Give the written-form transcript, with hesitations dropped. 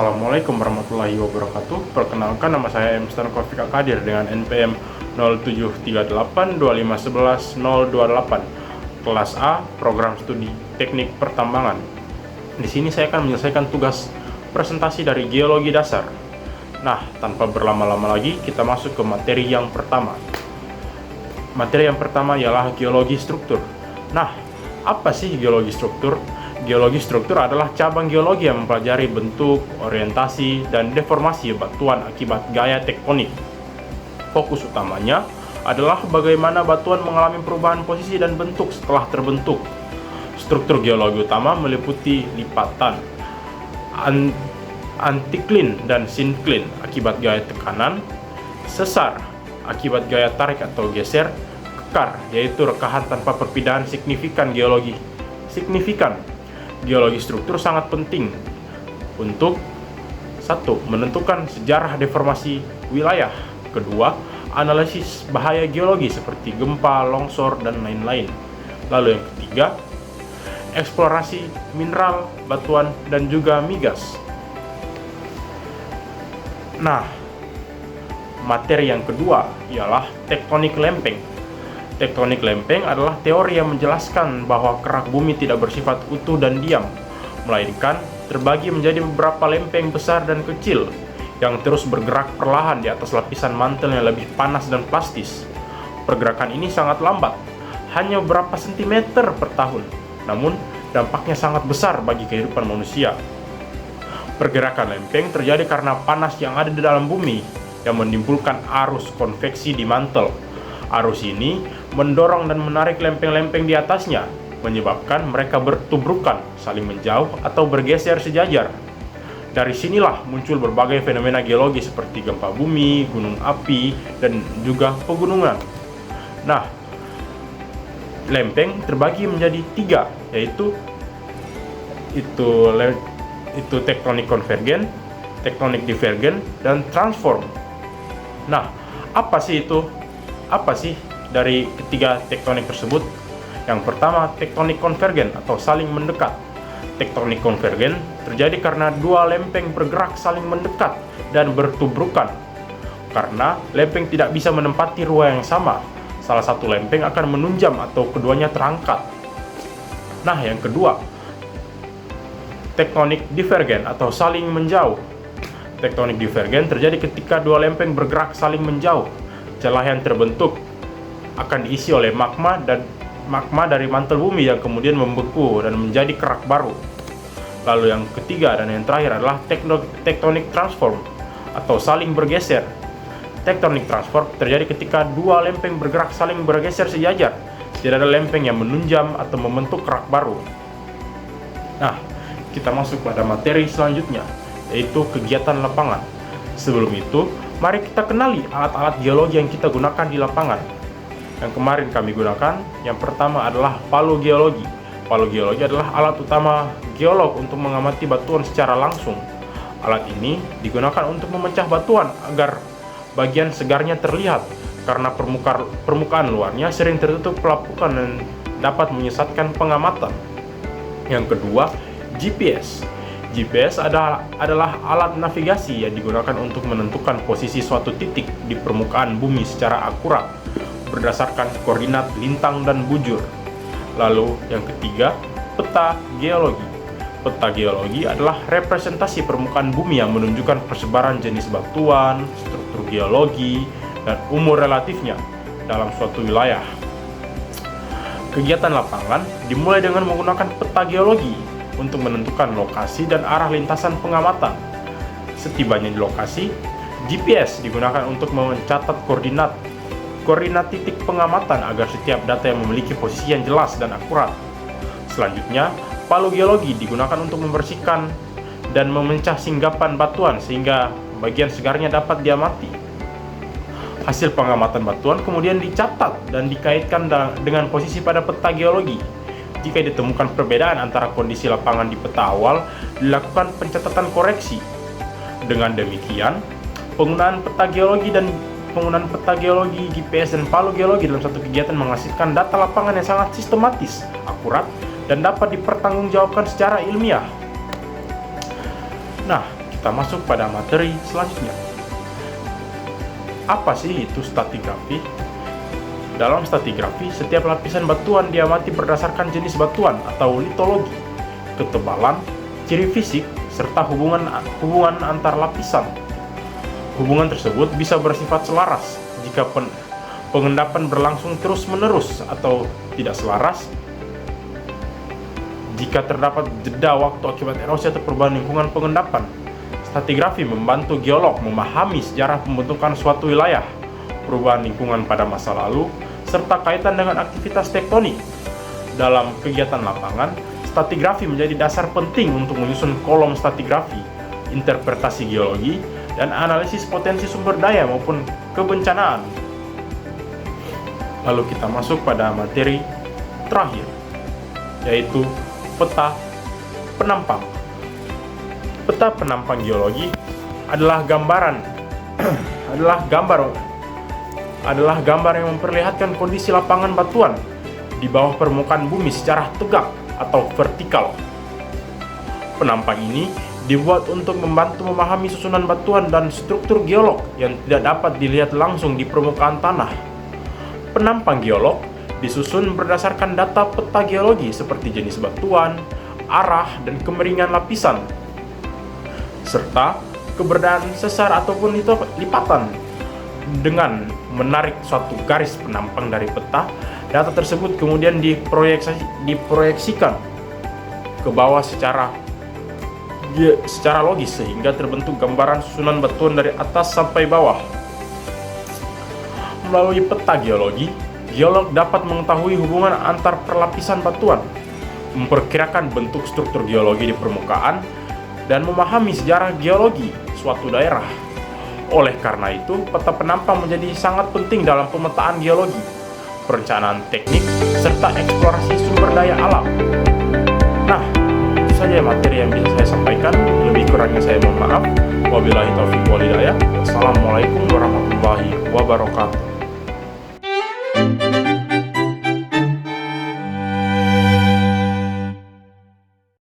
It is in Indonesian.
Assalamualaikum warahmatullahi wabarakatuh. Perkenalkan, nama saya M. Stankovic Kadir dengan NPM 073825111028, kelas A, program studi teknik pertambangan. Di sini saya akan menyelesaikan tugas presentasi dari geologi dasar. Nah, tanpa berlama-lama lagi, kita masuk ke materi yang pertama. Materi yang pertama ialah geologi struktur. Nah, apa sih geologi struktur? Geologi struktur adalah cabang geologi yang mempelajari bentuk, orientasi, dan deformasi batuan akibat gaya tektonik. Fokus utamanya adalah bagaimana batuan mengalami perubahan posisi dan bentuk setelah terbentuk. Struktur geologi utama meliputi lipatan, antiklin dan sinklin akibat gaya tekanan, sesar akibat gaya tarik atau geser, kekar yaitu rekahan tanpa perpindahan signifikan. Geologi struktur sangat penting untuk 1. Menentukan sejarah deformasi wilayah. Kedua, analisis bahaya geologi seperti gempa, longsor, dan lain-lain. Lalu yang ketiga, eksplorasi mineral, batuan, dan juga migas. Nah, materi yang kedua ialah tektonik lempeng. Tektonik lempeng adalah teori yang menjelaskan bahwa kerak bumi tidak bersifat utuh dan diam, melainkan terbagi menjadi beberapa lempeng besar dan kecil yang terus bergerak perlahan di atas lapisan mantel yang lebih panas dan plastis. Pergerakan ini sangat lambat, hanya beberapa sentimeter per tahun, namun dampaknya sangat besar bagi kehidupan manusia. Pergerakan lempeng terjadi karena panas yang ada di dalam bumi yang menimbulkan arus konveksi di mantel. Arus ini mendorong dan menarik lempeng-lempeng di atasnya, menyebabkan mereka bertubrukan, saling menjauh, atau bergeser sejajar. Dari sinilah muncul berbagai fenomena geologi seperti gempa bumi, gunung api, dan juga pegunungan. Nah, lempeng terbagi menjadi 3, yaitu tektonik konvergen, tektonik divergen, dan transform. Nah, apa sih dari ketiga tektonik tersebut? Yang pertama, tektonik konvergen atau saling mendekat. Tektonik konvergen terjadi karena dua lempeng bergerak saling mendekat dan bertubrukan. Karena lempeng tidak bisa menempati ruang yang sama, salah satu lempeng akan menunjam atau keduanya terangkat. Nah, yang kedua, tektonik divergen atau saling menjauh. Tektonik divergen terjadi ketika dua lempeng bergerak saling menjauh. Celah yang terbentuk akan diisi oleh magma dari mantel bumi yang kemudian membeku dan menjadi kerak baru. Lalu yang ketiga dan yang terakhir adalah tektonik transform atau saling bergeser. Tektonik transform terjadi ketika dua lempeng bergerak saling bergeser sejajar. Tidak ada lempeng yang menunjam atau membentuk kerak baru. Nah, kita masuk pada materi selanjutnya, yaitu kegiatan lapangan. Sebelum itu, mari kita kenali alat-alat geologi yang kita gunakan di lapangan. Yang kemarin kami gunakan, yang pertama adalah palu geologi. Palu geologi adalah alat utama geolog untuk mengamati batuan secara langsung. Alat ini digunakan untuk memecah batuan agar bagian segarnya terlihat, karena permukaan luarnya sering tertutup pelapukan dan dapat menyesatkan pengamatan. Yang kedua, GPS. GPS adalah alat navigasi yang digunakan untuk menentukan posisi suatu titik di permukaan bumi secara akurat berdasarkan koordinat lintang dan bujur. Lalu yang ketiga, peta geologi. Peta geologi adalah representasi permukaan bumi yang menunjukkan persebaran jenis batuan, struktur geologi, dan umur relatifnya dalam suatu wilayah. Kegiatan lapangan dimulai dengan menggunakan peta geologi untuk menentukan lokasi dan arah lintasan pengamatan. Setibanya di lokasi, GPS digunakan untuk mencatat koordinat titik pengamatan agar setiap data yang memiliki posisi yang jelas dan akurat. Selanjutnya, palu geologi digunakan untuk membersihkan dan memecah singgapan batuan sehingga bagian segarnya dapat diamati. Hasil pengamatan batuan kemudian dicatat dan dikaitkan dengan posisi pada peta geologi. Jika ditemukan perbedaan antara kondisi lapangan di peta awal, dilakukan pencatatan koreksi. Dengan demikian, penggunaan peta geologi, GPS, dan palu geologi dalam satu kegiatan menghasilkan data lapangan yang sangat sistematis, akurat, dan dapat dipertanggungjawabkan secara ilmiah. Nah, kita masuk pada materi selanjutnya. Apa sih itu stratigrafi? Dalam stratigrafi, setiap lapisan batuan diamati berdasarkan jenis batuan atau litologi, ketebalan, ciri fisik, serta hubungan antar lapisan. Hubungan tersebut bisa bersifat selaras jika pengendapan berlangsung terus-menerus atau tidak selaras jika terdapat jeda waktu akibat erosi atau perubahan lingkungan pengendapan. Stratigrafi membantu geolog memahami sejarah pembentukan suatu wilayah, perubahan lingkungan pada masa lalu, serta kaitan dengan aktivitas tektonik. Dalam kegiatan lapangan, stratigrafi menjadi dasar penting untuk menyusun kolom stratigrafi, interpretasi geologi, dan analisis potensi sumber daya maupun kebencanaan. Lalu kita masuk pada materi terakhir, yaitu peta penampang. Peta penampang geologi adalah gambar yang memperlihatkan kondisi lapangan batuan di bawah permukaan bumi secara tegak atau vertikal. Penampang ini dibuat untuk membantu memahami susunan batuan dan struktur geolog yang tidak dapat dilihat langsung di permukaan tanah. Penampang geolog disusun berdasarkan data peta geologi seperti jenis batuan, arah, dan kemiringan lapisan, serta keberadaan sesar ataupun lipatan. Dengan menarik suatu garis penampang dari peta, data tersebut kemudian diproyeksikan ke bawah secara logis sehingga terbentuk gambaran susunan batuan dari atas sampai bawah. Melalui peta geologi, geolog dapat mengetahui hubungan antar perlapisan batuan, memperkirakan bentuk struktur geologi di permukaan, dan memahami sejarah geologi suatu daerah. Oleh karena itu, peta penampang menjadi sangat penting dalam pemetaan geologi, perencanaan teknik, serta eksplorasi sumber daya alam. Nah, itu saja materi yang bisa saya sampaikan. Lebih kurangnya saya mohon maaf. Wabillahi taufiq wal hidayah. Wassalamualaikum warahmatullahi wabarakatuh.